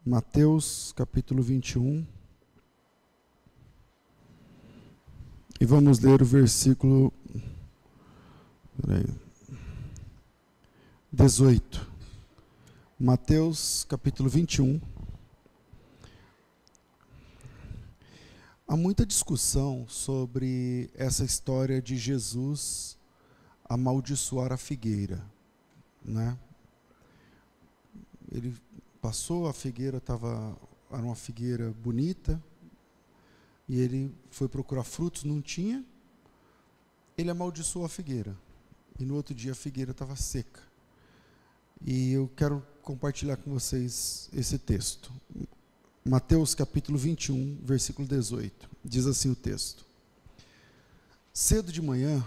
Mateus capítulo 21, e vamos ler o versículo 18. Mateus capítulo 21. Há muita discussão sobre essa história de Jesus amaldiçoar a figueira, né? Ele passou, a figueira era uma figueira bonita, e ele foi procurar frutos, não tinha, ele amaldiçoou a figueira, e no outro dia a figueira estava seca. E eu quero compartilhar com vocês esse texto. Mateus capítulo 21, versículo 18, diz assim o texto: Cedo de manhã,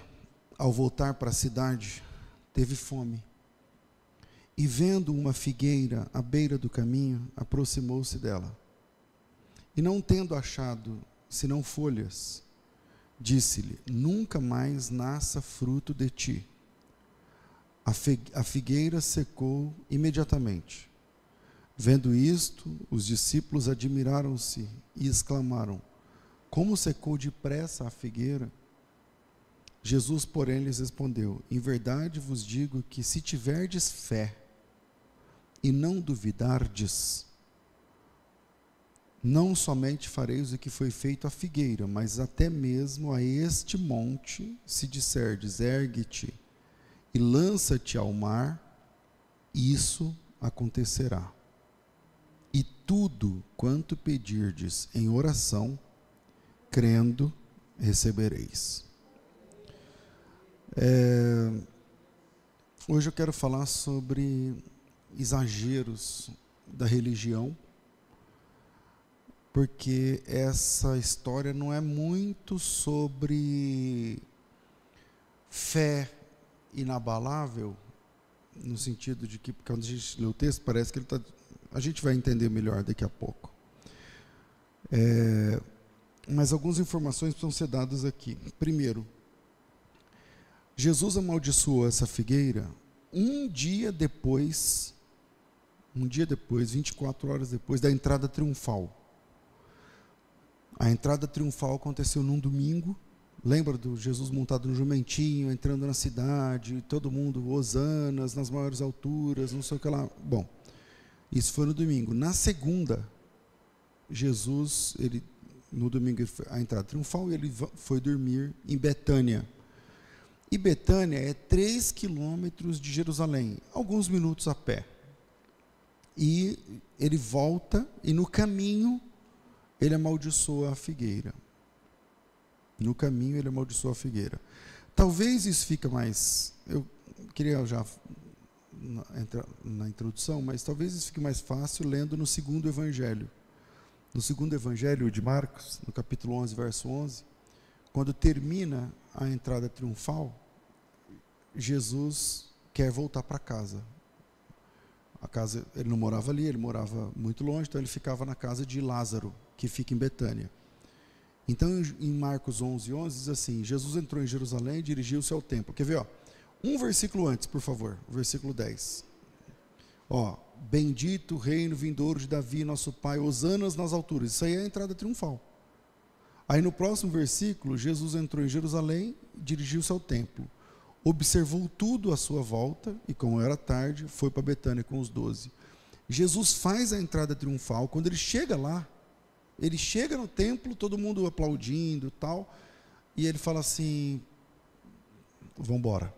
ao voltar para a cidade, teve fome. E vendo uma figueira à beira do caminho, aproximou-se dela. E não tendo achado senão folhas, disse-lhe: Nunca mais nasça fruto de ti. A figueira secou imediatamente. Vendo isto, os discípulos admiraram-se e exclamaram: Como secou depressa a figueira? Jesus, porém, lhes respondeu: Em verdade vos digo que, se tiverdes fé e não duvidardes, não somente fareis o que foi feito à figueira, mas até mesmo a este monte, se disserdes: ergue-te e lança-te ao mar, isso acontecerá. E tudo quanto pedirdes em oração, crendo, recebereis. Hoje eu quero falar sobre exageros da religião, porque essa história não é muito sobre fé inabalável, no sentido de que, quando a gente lê o texto, parece que a gente vai entender melhor daqui a pouco. Mas algumas informações precisam ser dadas aqui. Primeiro, Jesus amaldiçoou essa figueira um dia depois, 24 horas depois da entrada triunfal. A entrada triunfal aconteceu num domingo. Lembra do Jesus montado no jumentinho, entrando na cidade, todo mundo, hosanas, nas maiores alturas, não sei o que lá. Bom, isso foi no domingo. Na segunda, Jesus, no domingo, a entrada triunfal, ele foi dormir em Betânia. E Betânia é 3 quilômetros de Jerusalém, alguns minutos a pé. E ele volta, e no caminho, ele amaldiçoa a figueira. No caminho, ele amaldiçoa a figueira. Talvez isso fique mais... Eu queria já entrar na introdução, mas talvez isso fique mais fácil lendo no segundo evangelho. No segundo evangelho de Marcos, no capítulo 11, verso 11, quando termina a entrada triunfal, Jesus quer voltar para casa. A casa, ele não morava ali, ele morava muito longe, então ele ficava na casa de Lázaro, que fica em Betânia. Então, em Marcos 11, 11, diz assim: Jesus entrou em Jerusalém e dirigiu-se ao templo. Quer ver? Um versículo antes, por favor, versículo 10. Bendito o reino vindouro de Davi, nosso pai, hosanas nas alturas. Isso aí é a entrada triunfal. Aí no próximo versículo, Jesus entrou em Jerusalém e dirigiu-se ao templo. Observou tudo à sua volta e, como era tarde, foi para Betânia com os 12. Jesus faz a entrada triunfal. Quando ele chega lá, ele chega no templo, todo mundo aplaudindo e tal, e ele fala assim: vamos embora.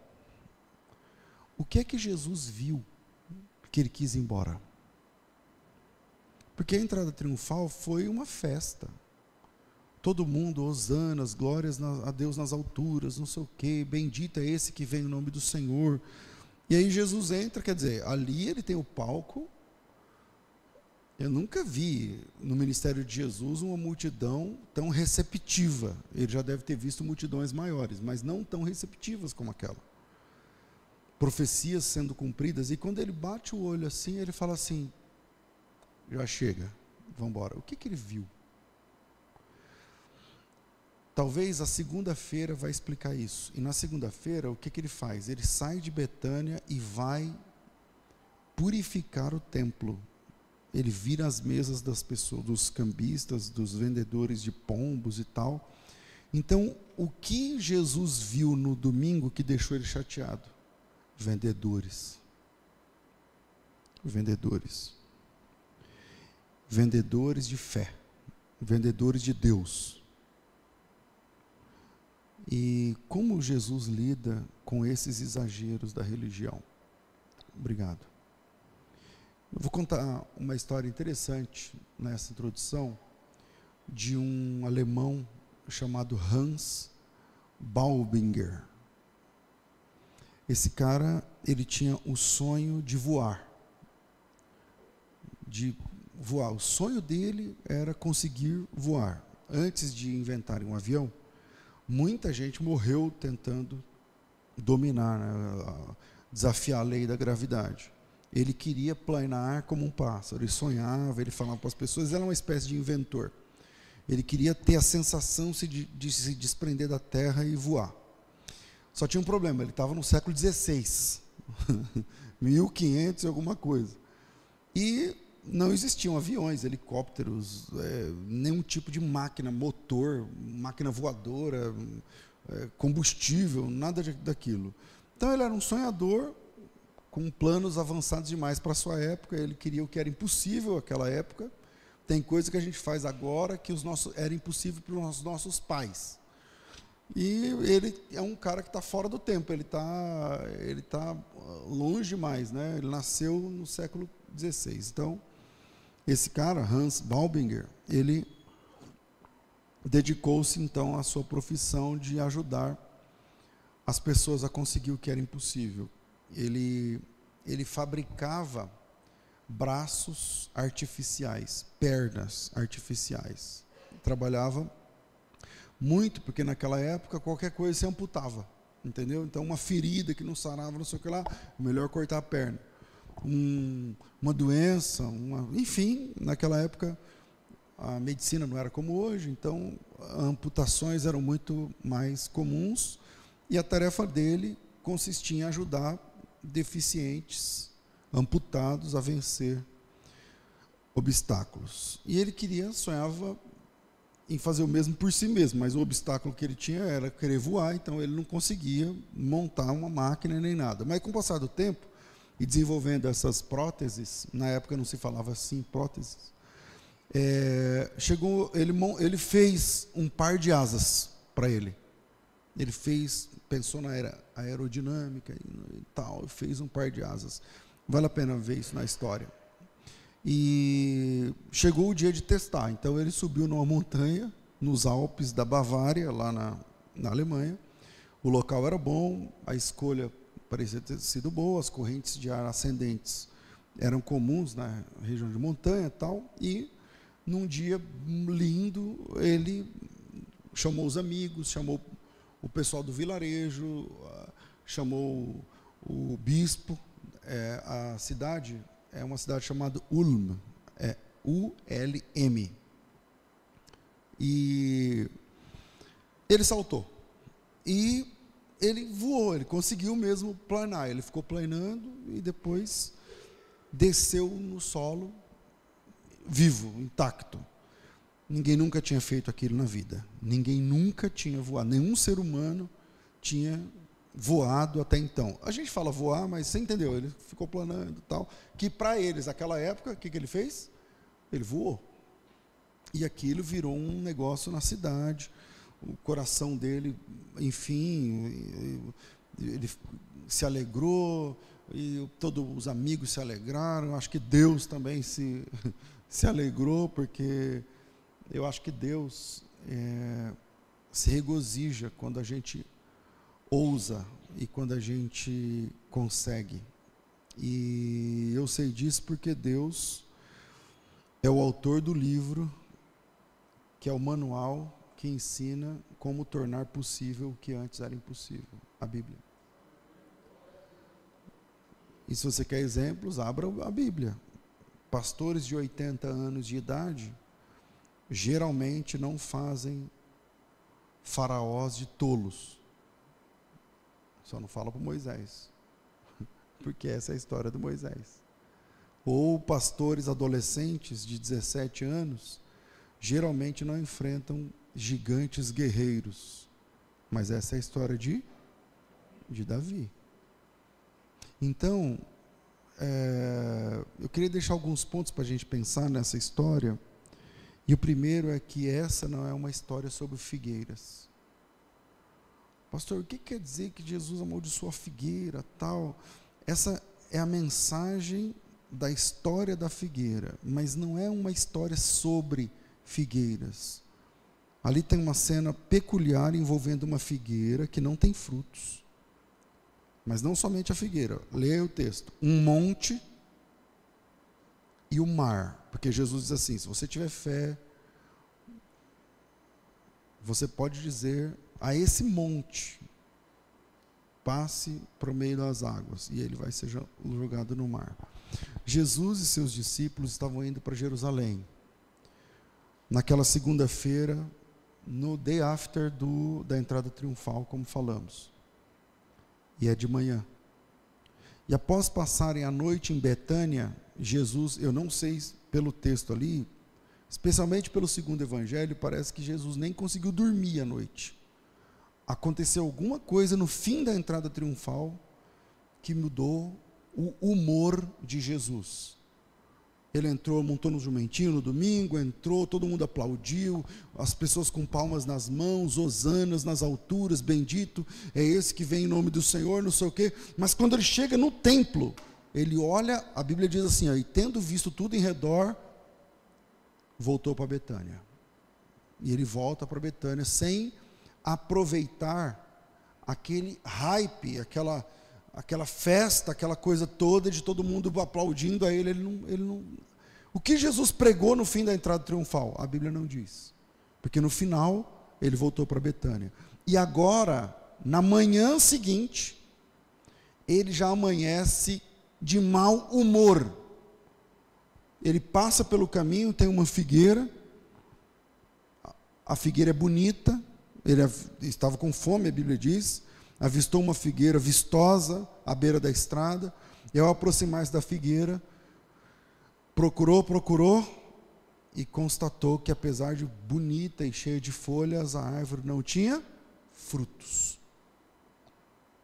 O que é que Jesus viu que ele quis ir embora? Porque a entrada triunfal foi uma festa. Todo mundo, hosanas, glórias a Deus nas alturas, não sei o quê, bendito é esse que vem em nome do Senhor. E aí Jesus entra, quer dizer, ali ele tem o palco. Eu nunca vi no ministério de Jesus uma multidão tão receptiva. Ele já deve ter visto multidões maiores, mas não tão receptivas como aquela. Profecias sendo cumpridas, e quando ele bate o olho assim, ele fala assim: já chega, vamos embora. O que ele viu? Talvez a segunda-feira vai explicar isso. E na segunda-feira, o que ele faz? Ele sai de Betânia e vai purificar o templo. ele vira as mesas das pessoas, dos cambistas, dos vendedores de pombos e tal. Então, o que Jesus viu no domingo que deixou ele chateado? Vendedores. Vendedores. Vendedores de fé. Vendedores de Deus. E como Jesus lida com esses exageros da religião? Obrigado. Eu vou contar uma história interessante nessa introdução de um alemão chamado Hans Baubinger. Esse cara, ele tinha o sonho de voar. O sonho dele era conseguir voar. Antes de inventarem um avião, muita gente morreu tentando dominar, né, desafiar a lei da gravidade. Ele queria planar como um pássaro, ele sonhava, ele falava para as pessoas, ele era uma espécie de inventor. Ele queria ter a sensação de se desprender da terra e voar. Só tinha um problema, ele estava no século XVI, 1500 e alguma coisa. E não existiam aviões, helicópteros, nenhum tipo de máquina, motor, máquina voadora, combustível, nada daquilo. Então ele era um sonhador com planos avançados demais para a sua época, ele queria o que era impossível naquela época. Tem coisa que a gente faz agora que era impossível para os nossos pais. E ele é um cara que está fora do tempo, ele tá longe demais, né? Ele nasceu no século XVI. Então, esse cara, Hans Baubinger, ele dedicou-se então à sua profissão de ajudar as pessoas a conseguir o que era impossível. Ele fabricava braços artificiais, pernas artificiais. Trabalhava muito, porque naquela época qualquer coisa se amputava, entendeu? Então uma ferida que não sarava, não sei o que lá, melhor cortar a perna. Uma doença, enfim, naquela época a medicina não era como hoje, então amputações eram muito mais comuns, e a tarefa dele consistia em ajudar deficientes, amputados, a vencer obstáculos. E ele sonhava em fazer o mesmo por si mesmo, mas o obstáculo que ele tinha era querer voar, então ele não conseguia montar uma máquina nem nada. Mas com o passar do tempo, e desenvolvendo essas próteses, na época não se falava assim, próteses, ele fez um par de asas para ele. Ele pensou na aerodinâmica e tal, fez um par de asas. Vale a pena ver isso na história. E chegou o dia de testar, então ele subiu numa montanha, nos Alpes da Bavária, lá na Alemanha. O local era bom, a escolha parecia ter sido boa, as correntes de ar ascendentes eram comuns na região de montanha e tal, e num dia lindo, ele chamou os amigos, chamou o pessoal do vilarejo, chamou o bispo. A cidade é uma cidade chamada Ulm, U-L-M. E ele saltou. E ele voou, ele conseguiu mesmo planar. Ele ficou planando e depois desceu no solo, vivo, intacto. Ninguém nunca tinha feito aquilo na vida. Ninguém nunca tinha voado. Nenhum ser humano tinha voado até então. A gente fala voar, mas você entendeu, ele ficou planando e tal, que para eles, naquela época, o que ele fez? Ele voou. E aquilo virou um negócio na cidade, o coração dele, enfim, ele se alegrou, e todos os amigos se alegraram, acho que Deus também se alegrou, porque eu acho que Deus se regozija quando a gente ousa e quando a gente consegue. E eu sei disso porque Deus é o autor do livro, que é o manual que ensina como tornar possível o que antes era impossível, a Bíblia. E se você quer exemplos, abra a Bíblia. Pastores de 80 anos de idade geralmente não fazem faraós de tolos. Só não fala para Moisés, porque essa é a história do Moisés. ou pastores adolescentes de 17 anos, geralmente não enfrentam gigantes guerreiros. Mas essa é a história de Davi. Então, eu queria deixar alguns pontos para a gente pensar nessa história. E o primeiro é que essa não é uma história sobre figueiras. Pastor, o que quer dizer que Jesus amaldiçoou a figueira, tal? Essa é a mensagem da história da figueira, mas não é uma história sobre figueiras. Ali tem uma cena peculiar envolvendo uma figueira que não tem frutos. Mas não somente a figueira. Leia o texto. Um monte e o mar. Porque Jesus diz assim, se você tiver fé, você pode dizer a esse monte, passe para o meio das águas, e ele vai ser jogado no mar. Jesus e seus discípulos estavam indo para Jerusalém. Naquela segunda-feira, no day after da entrada triunfal, como falamos. E é de manhã. E após passarem a noite em Betânia, Jesus, eu não sei pelo texto ali, especialmente pelo segundo evangelho, parece que Jesus nem conseguiu dormir à noite. Aconteceu alguma coisa no fim da entrada triunfal que mudou o humor de Jesus. Ele entrou, montou no jumentinho no domingo, entrou, todo mundo aplaudiu, as pessoas com palmas nas mãos, hosanas nas alturas, bendito é esse que vem em nome do Senhor, não sei o quê. Mas quando ele chega no templo, ele olha, a Bíblia diz assim, e tendo visto tudo em redor, voltou para Betânia. E ele volta para Betânia sem aproveitar aquele hype, aquela festa, aquela coisa toda de todo mundo aplaudindo a ele não. O que Jesus pregou no fim da entrada triunfal? A Bíblia não diz. Porque no final, ele voltou para Betânia. E agora, na manhã seguinte, ele já amanhece de mau humor. Ele passa pelo caminho, tem uma figueira, a figueira é bonita, ele estava com fome, a Bíblia diz, avistou uma figueira vistosa à beira da estrada, e ao aproximar-se da figueira, procurou, e constatou que apesar de bonita e cheia de folhas, a árvore não tinha frutos.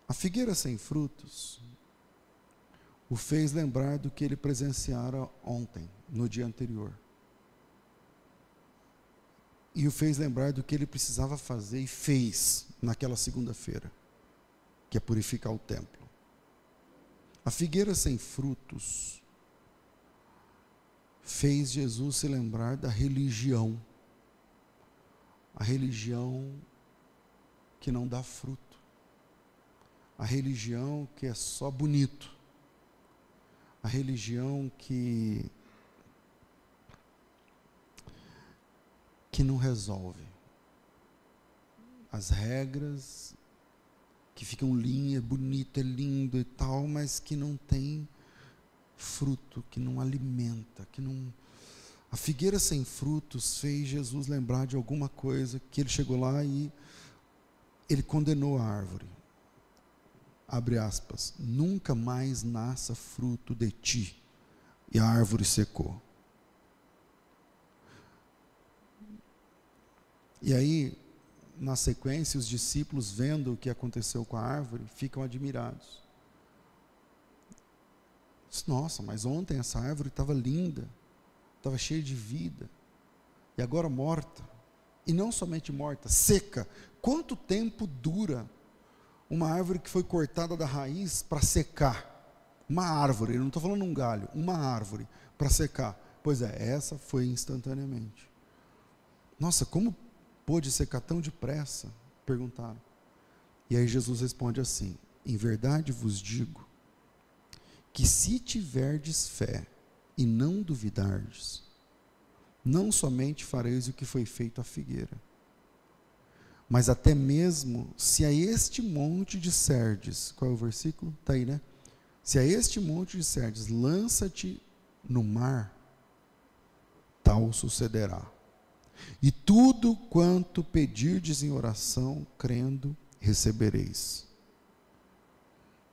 A figueira sem frutos o fez lembrar do que ele presenciara ontem, no dia anterior. E o fez lembrar do que ele precisava fazer e fez naquela segunda-feira, que é purificar o templo. A figueira sem frutos fez Jesus se lembrar da religião. A religião que não dá fruto. A religião que é só bonito. A religião que não resolve. As regras que ficam linha, bonito, é lindo e tal, mas que não tem fruto, que não alimenta, que não... A figueira sem frutos fez Jesus lembrar de alguma coisa, que ele chegou lá e ele condenou a árvore. Abre aspas, nunca mais nasça fruto de ti. E a árvore secou. E aí, na sequência, os discípulos, vendo o que aconteceu com a árvore, ficam admirados. Nossa, mas ontem essa árvore estava linda, estava cheia de vida, e agora morta. E não somente morta, seca. Quanto tempo dura uma árvore que foi cortada da raiz para secar? Uma árvore, eu não estou falando um galho, uma árvore para secar. Pois é, essa foi instantaneamente. Nossa, como pôde secar tão depressa? Perguntaram. E aí Jesus responde assim, em verdade vos digo, que se tiverdes fé e não duvidardes, não somente fareis o que foi feito à figueira, mas até mesmo se a este monte disserdes, qual é o versículo? Está aí, né? Se a este monte disserdes, lança-te no mar, tal sucederá. E tudo quanto pedirdes em oração, crendo, recebereis.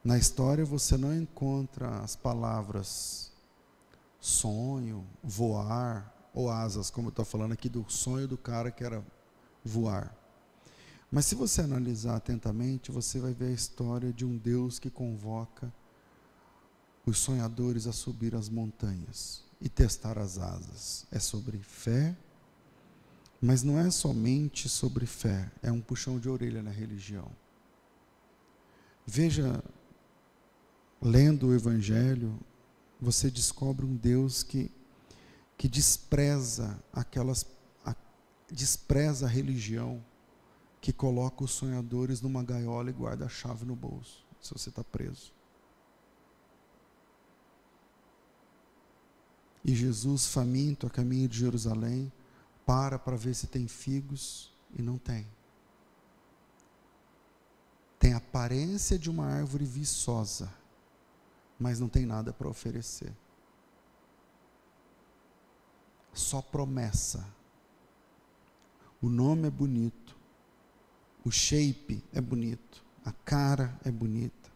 Na história você não encontra as palavras sonho, voar, ou asas, como eu estou falando aqui do sonho do cara que era voar. Mas se você analisar atentamente, você vai ver a história de um Deus que convoca os sonhadores a subir as montanhas e testar as asas. É sobre fé, mas não é somente sobre fé, é um puxão de orelha na religião. Veja, lendo o Evangelho, você descobre um Deus que despreza despreza a religião, que coloca os sonhadores numa gaiola e guarda a chave no bolso, se você está preso. E Jesus, faminto, a caminho de Jerusalém, para ver se tem figos, e não tem. Tem aparência de uma árvore viçosa, mas não tem nada para oferecer. Só promessa. O nome é bonito, o shape é bonito, a cara é bonita.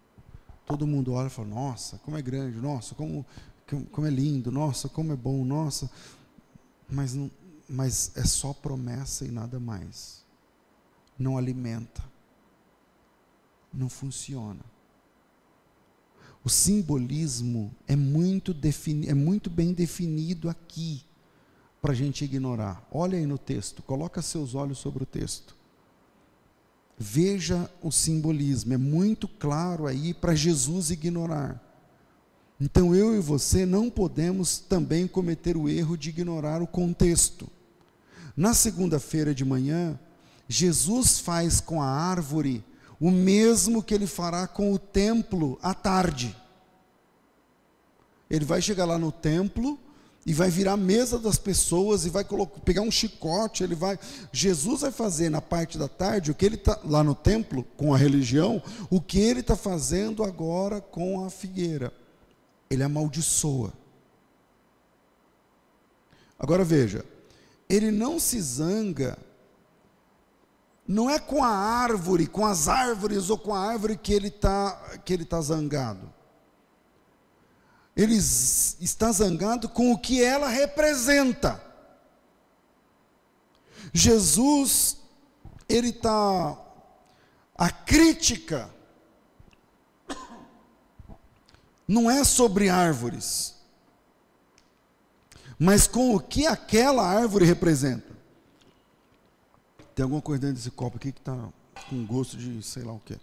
Todo mundo olha e fala, nossa, como é grande, nossa, como é lindo, nossa, como é bom, nossa. Mas é só promessa e nada mais. Não alimenta. Não funciona. O simbolismo é muito bem definido aqui, para a gente ignorar. Olha aí no texto, coloca seus olhos sobre o texto. Veja o simbolismo, é muito claro aí para Jesus ignorar. Então eu e você não podemos também cometer o erro de ignorar o contexto. Na segunda-feira de manhã, Jesus faz com a árvore o mesmo que ele fará com o templo à tarde. Ele vai chegar lá no templo e vai virar a mesa das pessoas e vai pegar um chicote, Jesus vai fazer na parte da tarde o que ele está lá no templo com a religião, o que ele está fazendo agora com a figueira. Ele amaldiçoa. Agora veja, ele não se zanga, não é com a árvore, com as árvores ou com a árvore que ele tá zangado. Ele está zangado com o que ela representa. Jesus, a crítica não é sobre árvores, mas com o que aquela árvore representa. Tem alguma coisa dentro desse copo aqui que está com gosto de sei lá o quê.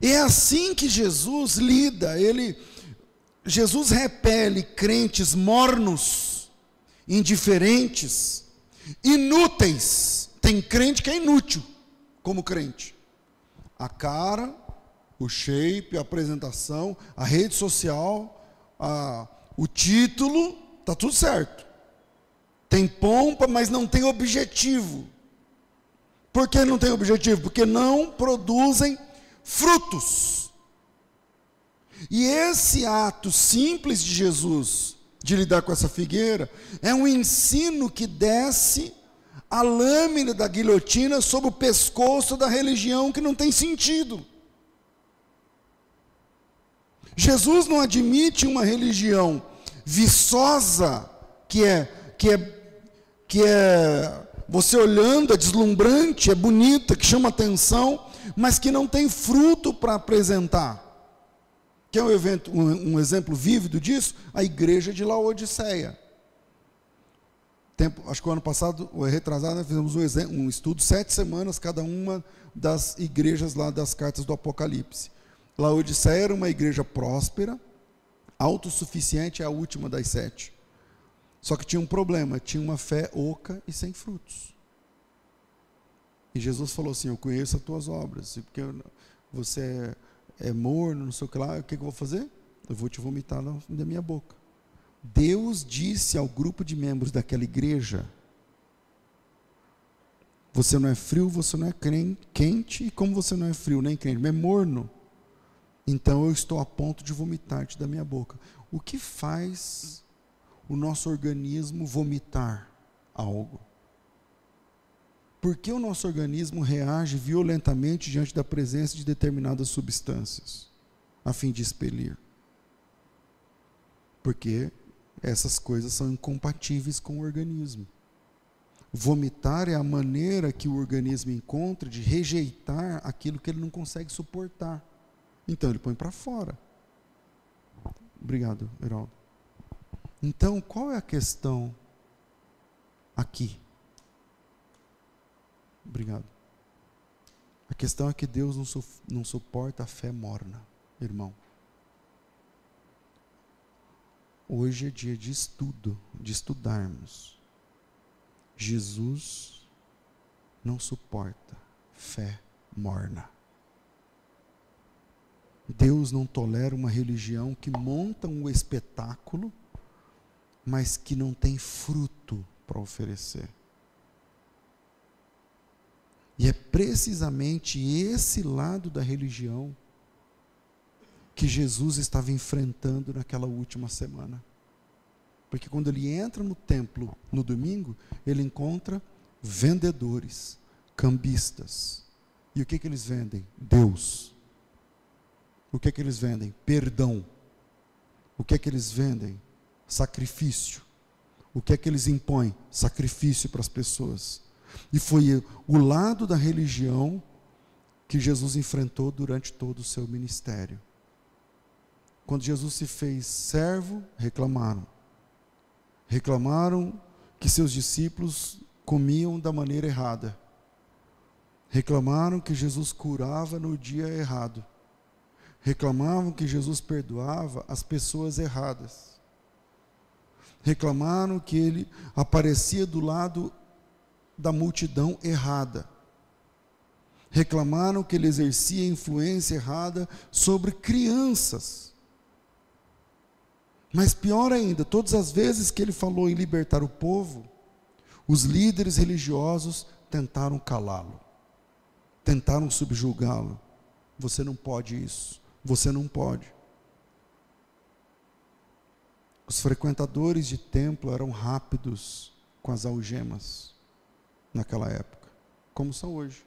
É assim que Jesus lida. Jesus repele crentes mornos, indiferentes, inúteis. Tem crente que é inútil como crente. A cara, o shape, a apresentação, a rede social, o título, está tudo certo. Tem pompa, mas não tem objetivo. Por que não tem objetivo? Porque não produzem frutos. E esse ato simples de Jesus, de lidar com essa figueira, é um ensino que desce a lâmina da guilhotina sobre o pescoço da religião que não tem sentido. Jesus não admite uma religião viçosa, que é você olhando, é deslumbrante, é bonita, que chama atenção, mas que não tem fruto para apresentar. Quer um exemplo vívido disso? A igreja de Laodiceia. Acho que o ano passado, ou retrasado, nós fizemos um estudo, 7 semanas, cada uma das igrejas lá das cartas do Apocalipse. Laodiceia era uma igreja próspera, autossuficiente, é a última das 7. Só que tinha um problema, tinha uma fé oca e sem frutos. E Jesus falou assim, eu conheço as tuas obras, porque você é morno, não sei o que lá, o que eu vou fazer? Eu vou te vomitar da minha boca. Deus disse ao grupo de membros daquela igreja, você não é frio, você não é quente, e como você não é frio nem quente, mas é morno, então eu estou a ponto de vomitar-te da minha boca. O que faz o nosso organismo vomitar algo? Por que o nosso organismo reage violentamente diante da presença de determinadas substâncias, a fim de expelir? porque essas coisas são incompatíveis com o organismo. Vomitar é a maneira que o organismo encontra de rejeitar aquilo que ele não consegue suportar. Então ele põe para fora. Obrigado, Heraldo. Então, qual é a questão aqui? Obrigado. A questão é que Deus não suporta a fé morna, irmão. Hoje é dia de estudo, de estudarmos. Jesus não suporta fé morna. Deus não tolera uma religião que monta um espetáculo, mas que não tem fruto para oferecer. E é precisamente esse lado da religião que Jesus estava enfrentando naquela última semana. Porque quando ele entra no templo no domingo, ele encontra vendedores, cambistas. E o que eles vendem? Deus. O que eles vendem? Perdão. O que eles vendem? Sacrifício. O que eles impõem? Sacrifício para as pessoas. E foi o lado da religião que Jesus enfrentou durante todo o seu ministério. Quando Jesus se fez servo, reclamaram. Reclamaram que seus discípulos comiam da maneira errada. Reclamaram que Jesus curava no dia errado. Reclamavam que Jesus perdoava as pessoas erradas. Reclamaram que ele aparecia do lado da multidão errada. Reclamaram que ele exercia influência errada sobre crianças. Mas pior ainda, todas as vezes que ele falou em libertar o povo, os líderes religiosos tentaram calá-lo, tentaram subjugá-lo. Você não pode isso, você não pode. Os frequentadores de templo eram rápidos com as algemas naquela época, como são hoje.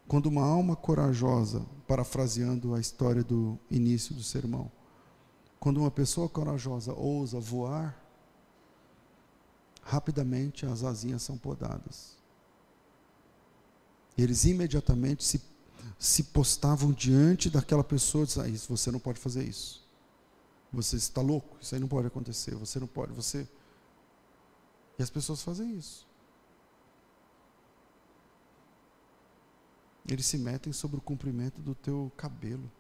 Quando uma alma corajosa, parafraseando a história do início do sermão, quando uma pessoa corajosa ousa voar, rapidamente as asinhas são podadas. Eles imediatamente se postavam diante daquela pessoa e diziam: você não pode fazer isso. Você está louco, isso aí não pode acontecer, você não pode, você... E as pessoas fazem isso. Eles se metem sobre o comprimento do teu cabelo.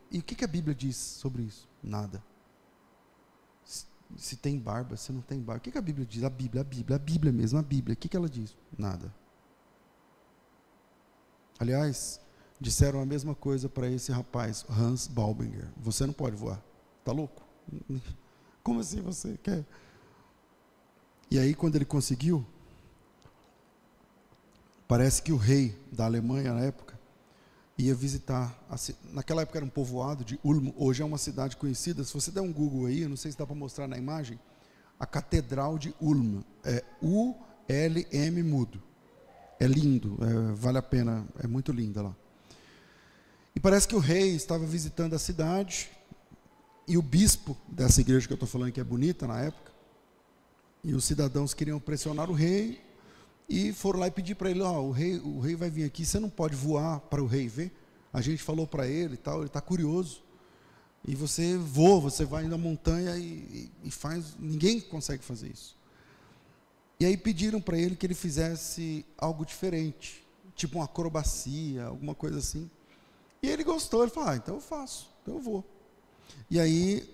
E o que a Bíblia diz sobre isso? Nada. Se tem barba, se não tem barba. O que a Bíblia diz? A Bíblia mesmo, a Bíblia. O que ela diz? Nada. Aliás, disseram a mesma coisa para esse rapaz, Hans Balbinger. Você não pode voar. Está louco? Como assim você quer? E aí, quando ele conseguiu, parece que o rei da Alemanha, na época, ia visitar, naquela época era um povoado de Ulm, hoje é uma cidade conhecida. Se você der um Google aí, eu não sei se dá para mostrar na imagem, a Catedral de Ulm, é U-L-M mudo. É lindo, vale a pena, é muito linda lá. E parece que o rei estava visitando a cidade, e o bispo dessa igreja que eu estou falando, que é bonita na época, e os cidadãos queriam pressionar o rei, e foram lá e pedir para ele: o rei vai vir aqui, você não pode voar para o rei ver? A gente falou para ele e tal, ele está curioso. E você voa, você vai na montanha e faz, ninguém consegue fazer isso. E aí pediram para ele que ele fizesse algo diferente, tipo uma acrobacia, alguma coisa assim. E ele gostou, ele falou: então eu faço, então eu vou. E aí,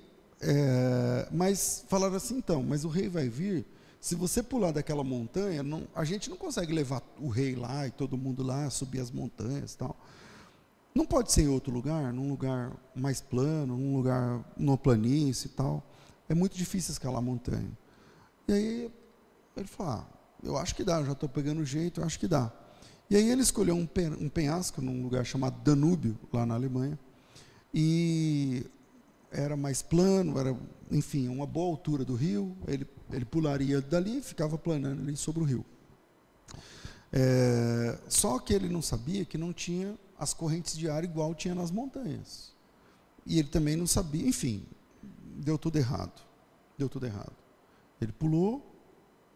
mas falaram assim: então, mas o rei vai vir. Se você pular daquela montanha, a gente não consegue levar o rei lá e todo mundo lá, subir as montanhas e tal. Não pode ser em outro lugar, num lugar mais plano, num lugar, numa planície e tal. É muito difícil escalar a montanha. E aí, ele falou: eu acho que dá, eu já estou pegando o jeito, eu acho que dá. E aí ele escolheu um penhasco num lugar chamado Danúbio, lá na Alemanha. E era mais plano, era, enfim, uma boa altura do rio. Ele pularia dali e ficava planando ali sobre o rio. Só que ele não sabia que não tinha as correntes de ar igual tinha nas montanhas. E ele também não sabia, enfim, deu tudo errado. Deu tudo errado. Ele pulou,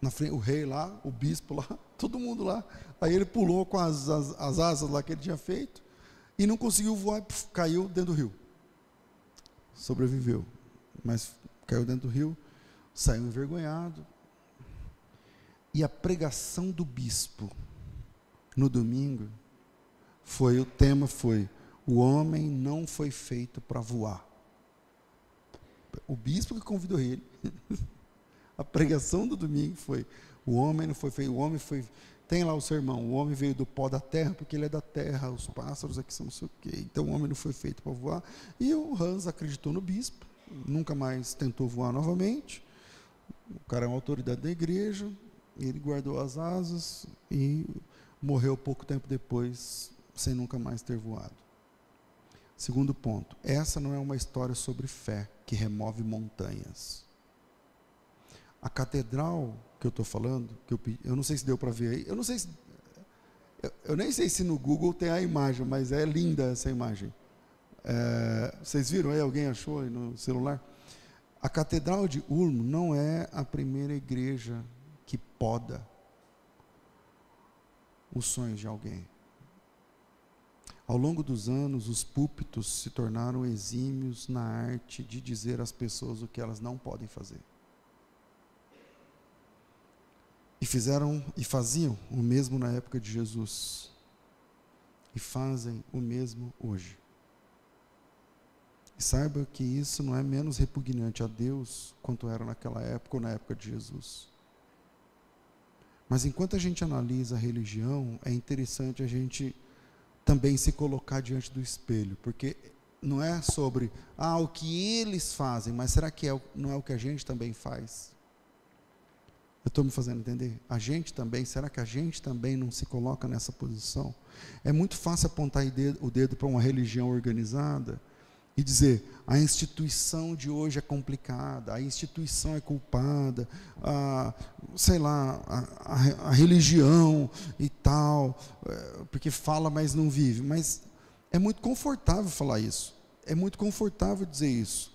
na frente, o rei lá, o bispo lá, todo mundo lá. Aí ele pulou com as asas lá que ele tinha feito e não conseguiu voar, caiu dentro do rio. Sobreviveu, mas caiu dentro do rio, saiu envergonhado. E a pregação do bispo no domingo o tema foi: o homem não foi feito para voar. O bispo que convidou ele. A pregação do domingo foi: o homem não foi feito, o homem foi. Tem lá o sermão: o homem veio do pó da terra, porque ele é da terra, os pássaros aqui são não sei o quê. Então o homem não foi feito para voar. E o Hans acreditou no bispo, nunca mais tentou voar novamente. O cara é uma autoridade da igreja, ele guardou as asas e morreu pouco tempo depois, sem nunca mais ter voado. Segundo ponto: essa não é uma história sobre fé que remove montanhas. A catedral que eu estou falando, eu não sei se deu para ver aí, eu nem sei se no Google tem a imagem, mas é linda essa imagem. Vocês viram aí? Alguém achou aí no celular? A Catedral de Ulm não é a primeira igreja que poda os sonhos de alguém. Ao longo dos anos, os púlpitos se tornaram exímios na arte de dizer às pessoas o que elas não podem fazer. E faziam o mesmo na época de Jesus. E fazem o mesmo hoje. E saiba que isso não é menos repugnante a Deus quanto era naquela época ou na época de Jesus. Mas enquanto a gente analisa a religião, é interessante a gente também se colocar diante do espelho, porque não é sobre o que eles fazem, mas será que não é o que a gente também faz? Eu estou me fazendo entender? Será que a gente também não se coloca nessa posição? É muito fácil apontar o dedo para uma religião organizada e dizer: a instituição de hoje é complicada, a instituição é culpada, a religião e tal, porque fala, mas não vive. Mas é muito confortável falar isso, é muito confortável dizer isso.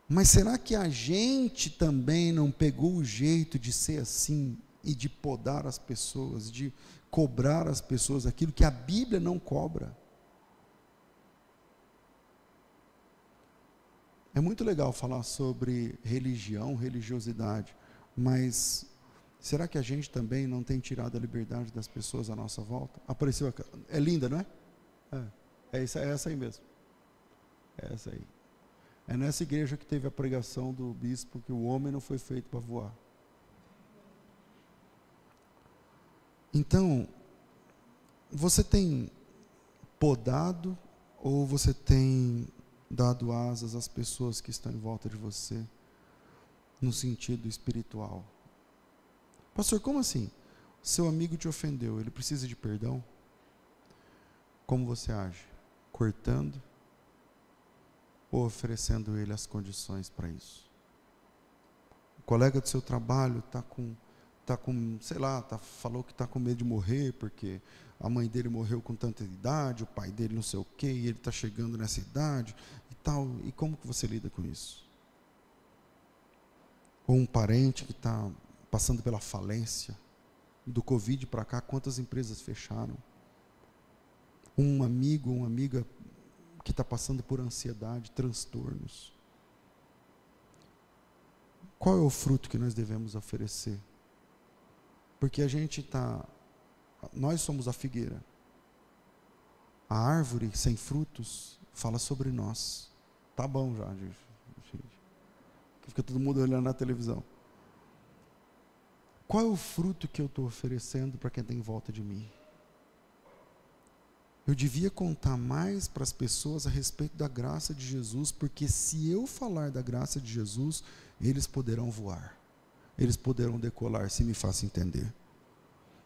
Mas será que a gente também não pegou o jeito de ser assim e de podar as pessoas, de cobrar as pessoas aquilo que a Bíblia não cobra? É muito legal falar sobre religião, religiosidade, mas será que a gente também não tem tirado a liberdade das pessoas à nossa volta? Apareceu aqui, é linda, não é? É essa aí mesmo. É essa aí. É nessa igreja que teve a pregação do bispo que o homem não foi feito para voar. Então, você tem podado ou você tem dado asas às pessoas que estão em volta de você, no sentido espiritual? Pastor, como assim? Seu amigo te ofendeu, ele precisa de perdão? Como você age? Cortando ou oferecendo ele as condições para isso? O colega do seu trabalho falou que está com medo de morrer, porque a mãe dele morreu com tanta idade, o pai dele não sei o quê, e ele está chegando nessa idade e tal. E como que você lida com isso? Ou um parente que está passando pela falência, do Covid para cá, quantas empresas fecharam? Um amigo ou uma amiga que está passando por ansiedade, transtornos. Qual é o fruto que nós devemos oferecer? Porque nós somos a figueira. A árvore sem frutos fala sobre nós. Tá bom já, gente. Fica todo mundo olhando na televisão. Qual é o fruto que eu estou oferecendo para quem está em volta de mim? Eu devia contar mais para as pessoas a respeito da graça de Jesus, porque se eu falar da graça de Jesus, eles poderão voar, eles poderão decolar, se me faça entender.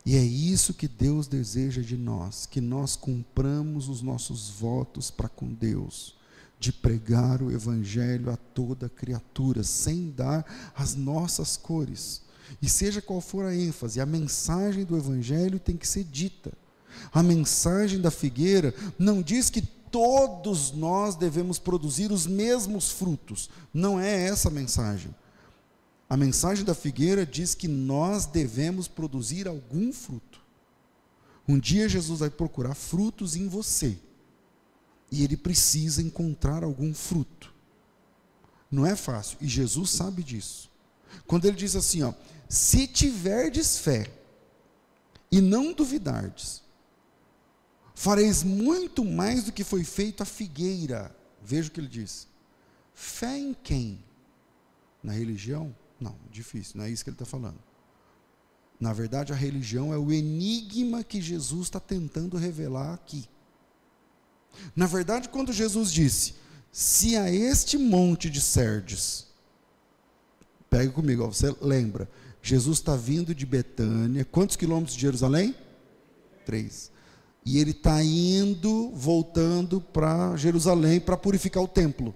E é isso que Deus deseja de nós, que nós cumpramos os nossos votos para com Deus, de pregar o Evangelho a toda criatura, sem dar as nossas cores. E seja qual for a ênfase, a mensagem do Evangelho tem que ser dita. A mensagem da figueira não diz que todos nós devemos produzir os mesmos frutos. Não é essa a mensagem. A mensagem da figueira diz que nós devemos produzir algum fruto. Um dia Jesus vai procurar frutos em você. E ele precisa encontrar algum fruto. Não é fácil. E Jesus sabe disso. Quando ele diz assim, ó, se tiverdes fé e não duvidardes, fareis muito mais do que foi feito a figueira. Veja o que ele diz. Fé em quem? Na religião? Não, difícil, não é isso que ele está falando. Na verdade, a religião é o enigma que Jesus está tentando revelar aqui. Na verdade, quando Jesus disse, se a este monte disserdes, pega comigo, ó, você lembra, Jesus está vindo de Betânia, quantos quilômetros de Jerusalém? 3. E ele está indo, voltando para Jerusalém para purificar o templo.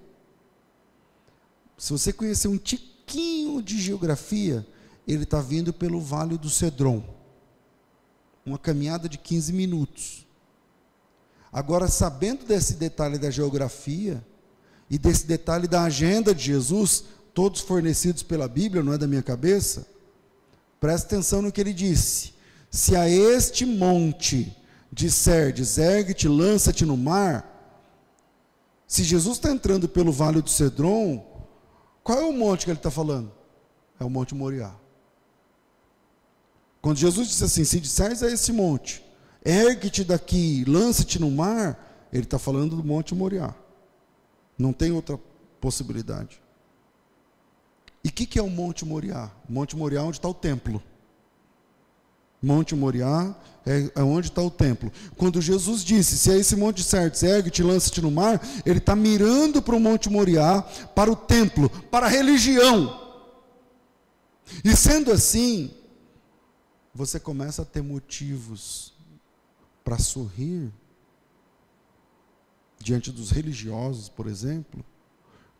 Se você conhecer um tiquinho de geografia, ele está vindo pelo Vale do Cedron. Uma caminhada de 15 minutos. Agora, sabendo desse detalhe da geografia, e desse detalhe da agenda de Jesus, todos fornecidos pela Bíblia, não é da minha cabeça, presta atenção no que ele disse. Se a este monte disserdes, ergue-te, lança-te no mar. Se Jesus está entrando pelo Vale do Cedron, qual é o monte que ele está falando? É o Monte Moriá. Quando Jesus disse assim, se disseres a esse monte, ergue-te daqui, lança-te no mar, ele está falando do Monte Moriá. Não tem outra possibilidade. E o que é o Monte Moriá? O Monte Moriá é onde está o templo. Monte Moriá é onde está o templo. Quando Jesus disse, se é esse monte certo, ergue-te, lança-te no mar, ele está mirando para o Monte Moriá, para o templo, para a religião. E sendo assim, você começa a ter motivos para sorrir diante dos religiosos, por exemplo,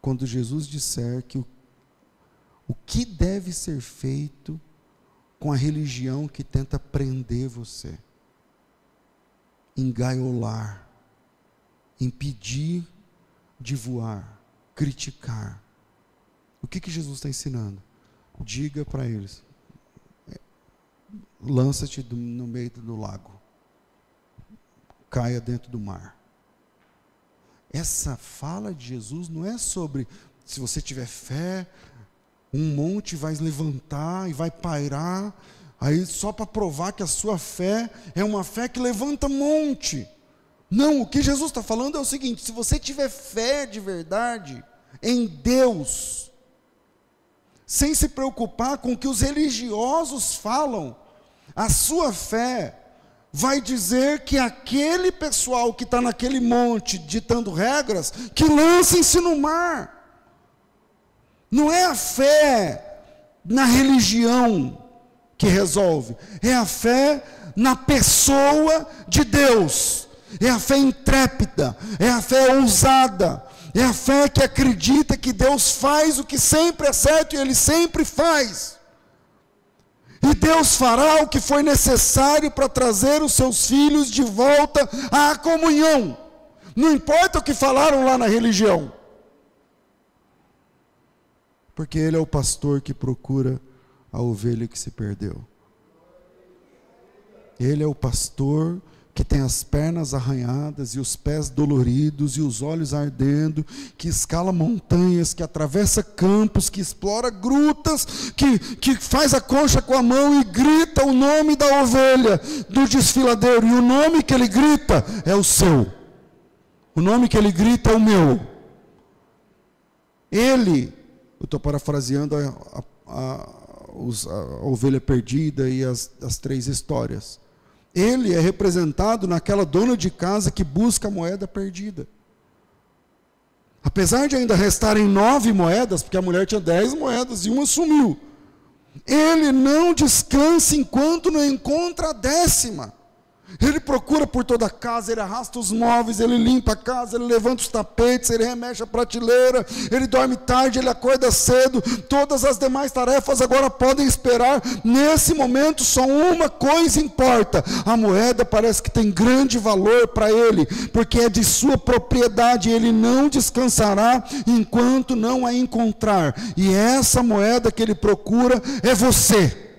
quando Jesus disser que o que deve ser feito com a religião que tenta prender você, engaiolar, impedir de voar, criticar. O que Jesus está ensinando? Diga para eles, lança-te no meio do lago, caia dentro do mar. Essa fala de Jesus não é sobre, se você tiver fé, um monte vai levantar e vai pairar, aí só para provar que a sua fé é uma fé que levanta monte. Não, o que Jesus está falando é o seguinte, se você tiver fé de verdade em Deus, sem se preocupar com o que os religiosos falam, a sua fé vai dizer que aquele pessoal que está naquele monte ditando regras, que lancem-se no mar. Não é a fé na religião que resolve, é a fé na pessoa de Deus, é a fé intrépida, é a fé ousada, é a fé que acredita que Deus faz o que sempre é certo e Ele sempre faz. E Deus fará o que foi necessário para trazer os seus filhos de volta à comunhão. Não importa o que falaram lá na religião. Porque Ele é o pastor que procura a ovelha que se perdeu. Ele é o pastor que tem as pernas arranhadas e os pés doloridos e os olhos ardendo, que escala montanhas, que atravessa campos, que explora grutas, que faz a concha com a mão e grita o nome da ovelha do desfiladeiro. E o nome que ele grita é o seu. O nome que ele grita é o meu. Ele, eu estou parafraseando a ovelha perdida e as 3 histórias. Ele é representado naquela dona de casa que busca a moeda perdida. Apesar de ainda restarem 9 moedas, porque a mulher tinha 10 moedas e uma sumiu, ele não descansa enquanto não encontra a 10ª. Ele procura por toda a casa, ele arrasta os móveis, ele limpa a casa, ele levanta os tapetes, ele remexe a prateleira, ele dorme tarde, ele acorda cedo. Todas as demais tarefas agora podem esperar. Nesse momento só uma coisa importa: a moeda parece que tem grande valor para ele, porque é de sua propriedade, ele não descansará enquanto não a encontrar. E essa moeda que ele procura é você,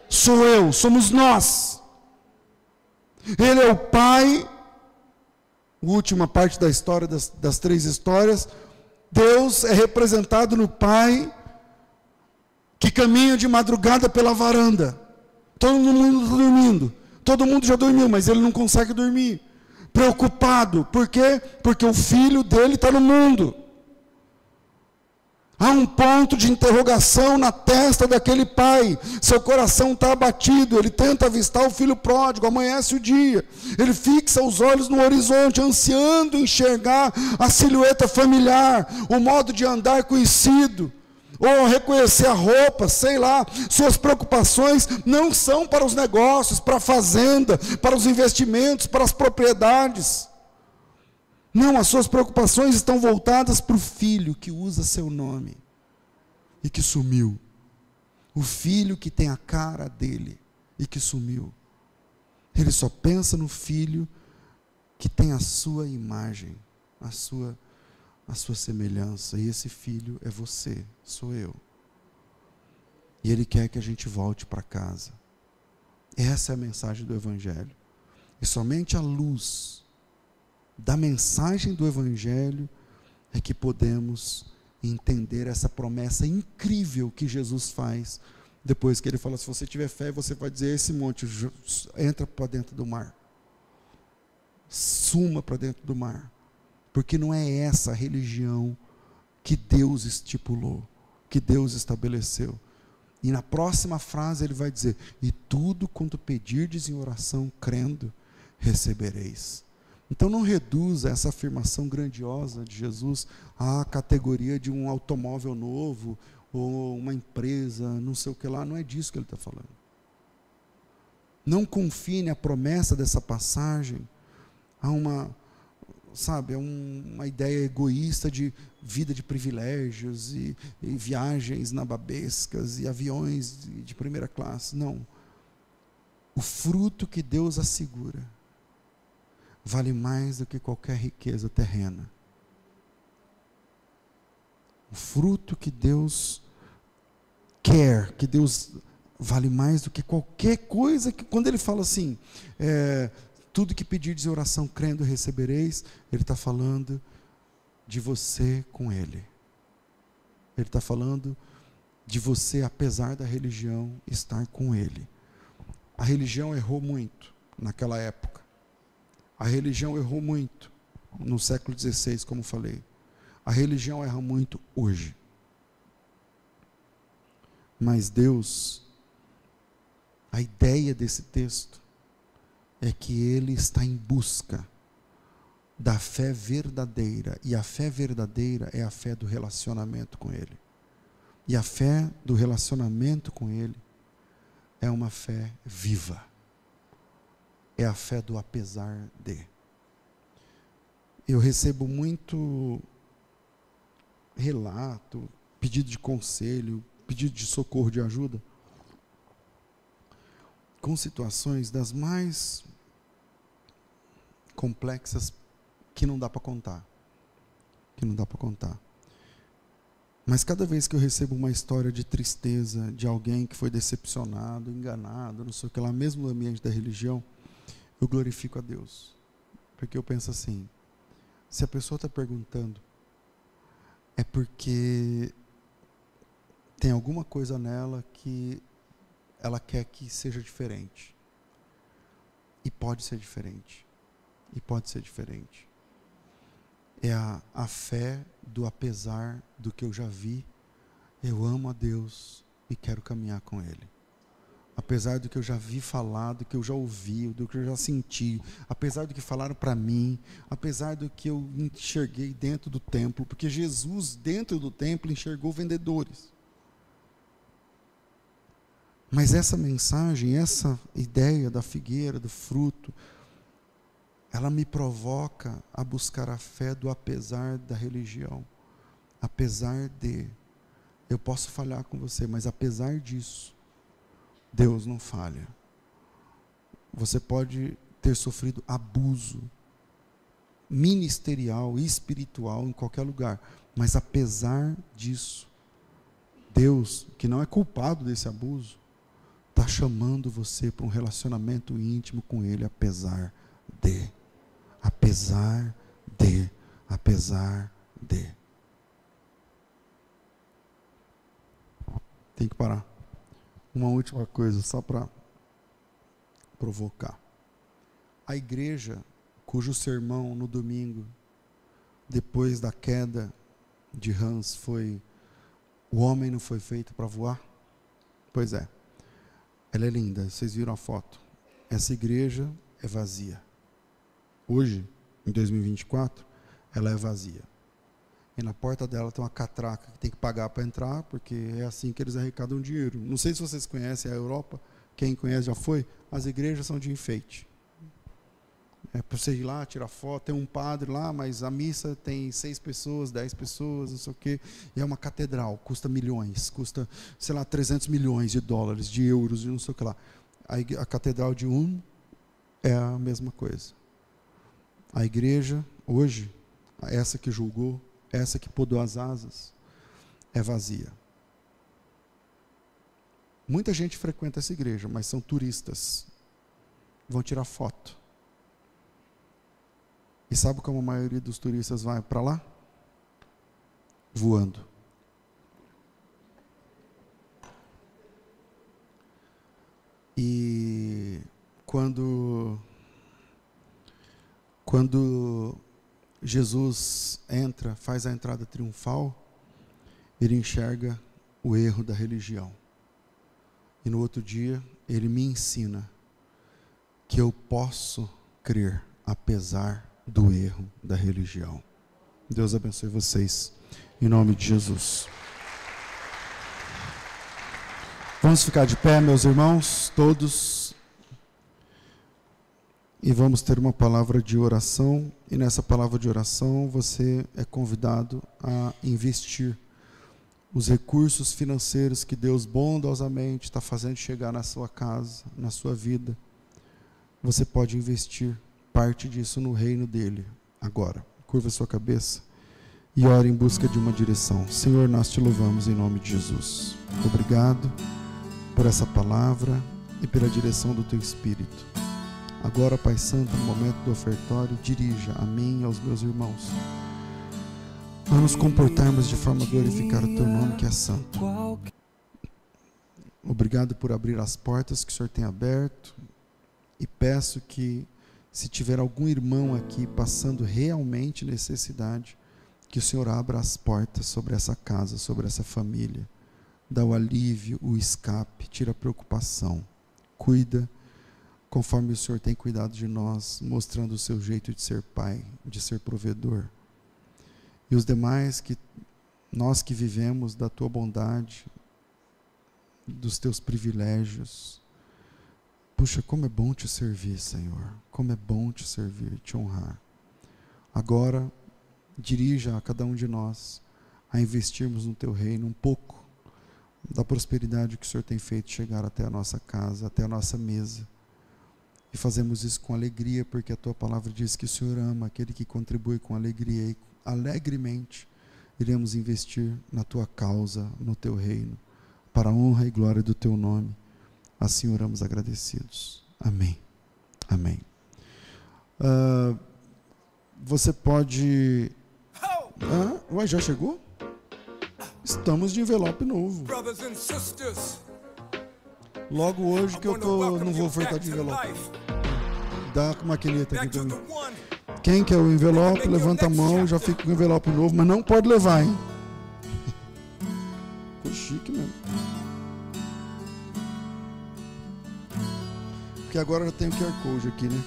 sou eu, somos nós. Ele é o Pai. Última parte da história, das três histórias. Deus é representado no Pai, que caminha de madrugada pela varanda. Todo mundo está dormindo. Todo mundo já dormiu, mas ele não consegue dormir. Preocupado. Por quê? Porque o filho dele está no mundo. Há um ponto de interrogação na testa daquele pai. Seu coração está abatido. Ele tenta avistar o filho pródigo. Amanhece o dia. Ele fixa os olhos no horizonte, ansiando enxergar a silhueta familiar, o modo de andar conhecido, ou reconhecer a roupa, sei lá. Suas preocupações não são para os negócios, para a fazenda, para os investimentos, para as propriedades. Não, as suas preocupações estão voltadas para o filho que usa seu nome e que sumiu. O filho que tem a cara dele e que sumiu. Ele só pensa no filho que tem a sua imagem, a sua semelhança. E esse filho é você, sou eu. E ele quer que a gente volte para casa. Essa é a mensagem do Evangelho. E somente a luz da mensagem do Evangelho é que podemos entender essa promessa incrível que Jesus faz, depois que ele fala: se você tiver fé, você vai dizer esse monte, entra para dentro do mar, suma para dentro do mar, porque não é essa a religião que Deus estipulou, que Deus estabeleceu. E na próxima frase ele vai dizer: e tudo quanto pedirdes em oração, crendo, recebereis. Então não reduza essa afirmação grandiosa de Jesus à categoria de um automóvel novo, ou uma empresa, não sei o que lá. Não é disso que ele está falando. Não confine a promessa dessa passagem a uma ideia egoísta de vida de privilégios e viagens nababescas e aviões de primeira classe. Não. O fruto que Deus assegura vale mais do que qualquer riqueza terrena. O fruto que Deus quer, que Deus vale mais do que qualquer coisa. Que quando ele fala assim, tudo que pedirdes em oração, crendo, recebereis, ele está falando de você com ele. Ele está falando de você, apesar da religião, estar com ele. A religião errou muito naquela época. A religião errou muito no século XVI, como falei. A religião erra muito hoje. Mas Deus, a ideia desse texto é que Ele está em busca da fé verdadeira. E a fé verdadeira é a fé do relacionamento com Ele. E a fé do relacionamento com Ele é uma fé viva. É a fé do apesar de. Eu recebo muito relato, pedido de conselho, pedido de socorro, de ajuda, com situações das mais complexas que não dá para contar. Que não dá para contar. Mas cada vez que eu recebo uma história de tristeza, de alguém que foi decepcionado, enganado, não sei o que lá, mesmo no ambiente da religião, eu glorifico a Deus. Porque eu penso assim, se a pessoa está perguntando, é porque tem alguma coisa nela que ela quer que seja diferente. E pode ser diferente. E pode ser diferente. É a fé do apesar do que eu já vi, eu amo a Deus e quero caminhar com Ele. Apesar do que eu já vi falar, do que eu já ouvi, do que eu já senti, apesar do que falaram para mim, apesar do que eu enxerguei dentro do templo, porque Jesus dentro do templo enxergou vendedores. Mas essa mensagem, essa ideia da figueira, do fruto, ela me provoca a buscar a fé do apesar da religião. Apesar de, eu posso falhar com você, mas apesar disso, Deus não falha. Você pode ter sofrido abuso ministerial, espiritual, em qualquer lugar, mas apesar disso, Deus, que não é culpado desse abuso, está chamando você para um relacionamento íntimo com Ele, apesar de. Tem que parar. Uma última coisa, só para provocar. A igreja, cujo sermão no domingo, depois da queda de Hans, foi: o homem não foi feito para voar? Pois é. Ela é linda, vocês viram a foto. Essa igreja é vazia. Hoje, em 2024, ela é vazia. E na porta dela tem uma catraca que tem que pagar para entrar, porque é assim que eles arrecadam dinheiro. Não sei se vocês conhecem a Europa, quem conhece já foi, as igrejas são de enfeite. É para você ir lá, tirar foto, tem um padre lá, mas a missa tem 6 pessoas, 10 pessoas, não sei o quê, e é uma catedral, custa milhões, custa, sei lá, 300 milhões de dólares, de euros, e não sei o que lá. A catedral de é a mesma coisa. A igreja, hoje, essa que julgou, essa que podou as asas, é vazia. Muita gente frequenta essa igreja, mas são turistas. Vão tirar foto. E sabe como a maioria dos turistas vai para lá? Voando. E quando Jesus entra, faz a entrada triunfal, ele enxerga o erro da religião. E no outro dia, ele me ensina que eu posso crer apesar do erro da religião. Deus abençoe vocês, em nome de Jesus. Vamos ficar de pé, meus irmãos, todos. E vamos ter uma palavra de oração, e nessa palavra de oração você é convidado a investir os recursos financeiros que Deus bondosamente está fazendo chegar na sua casa, na sua vida. Você pode investir parte disso no reino dele agora. Curva sua cabeça e ore em busca de uma direção. Senhor, nós te louvamos em nome de Jesus. Obrigado por essa palavra e pela direção do teu Espírito. Agora, Pai Santo, no momento do ofertório, dirija a mim e aos meus irmãos a nos comportarmos de forma a glorificar o teu nome, que é santo. Obrigado por abrir as portas que o Senhor tem aberto, e peço que, se tiver algum irmão aqui passando realmente necessidade, que o Senhor abra as portas sobre essa casa, sobre essa família, dá o alívio, o escape, tira a preocupação, cuida conforme o Senhor tem cuidado de nós, mostrando o seu jeito de ser pai, de ser provedor. E os demais, nós que vivemos da tua bondade, dos teus privilégios. Puxa, como é bom te servir, Senhor. Como é bom te servir e te honrar. Agora, dirija a cada um de nós a investirmos no teu reino um pouco da prosperidade que o Senhor tem feito chegar até a nossa casa, até a nossa mesa. E fazemos isso com alegria, porque a tua palavra diz que o Senhor ama aquele que contribui com alegria, e alegremente iremos investir na tua causa, no teu reino, para a honra e glória do teu nome. Assim oramos agradecidos. Amém. Amém. Você pode... Ué, já chegou? Estamos de envelope novo. Logo hoje que eu não vou ofertar de envelope. Dá com a maquineta aqui também. Quem quer o envelope, levanta a mão, já fica com o envelope novo, mas não pode levar, hein? Ficou chique mesmo. Porque agora já tem o QR Code aqui, né?